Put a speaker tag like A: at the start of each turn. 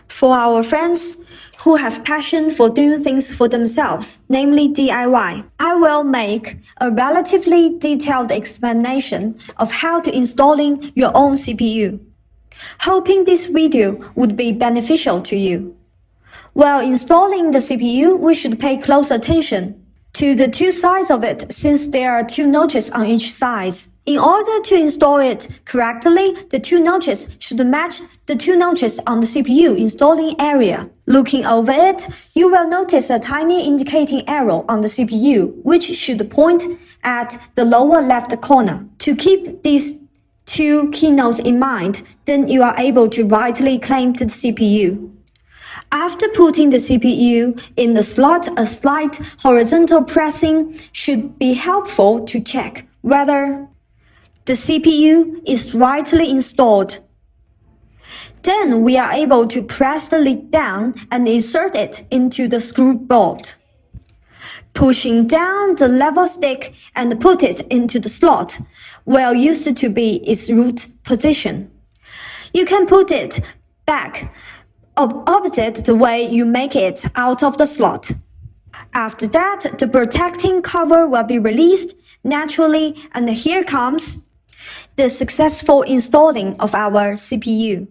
A: For our friends who have passion for doing things for themselves, namely DIY, I will make a relatively detailed explanation of how to installing your own CPU. Hoping this video would be beneficial to you. While installing the CPU, we should pay close attention to the two sides of it since there are two notches on each side. In order to install it correctly, the two notches should match the two notches on the CPU installing area. Looking over it, you will notice a tiny indicating arrow on the CPU, which should point at the lower left corner. To keep these two keynotes in mind, then you are able to rightly claim the CPU. After putting the CPU in the slot, a slight horizontal pressing should be helpful to check whether the CPU is rightly installed. Then we are able to press the lid down and insert it into the screw bolt. Pushing down the level stick and put it into the slot will used to be its root position. You can put it back opposite the way you make it out of the slot. After that, the protecting cover will be released naturally, and here comes the successful installing of our CPU.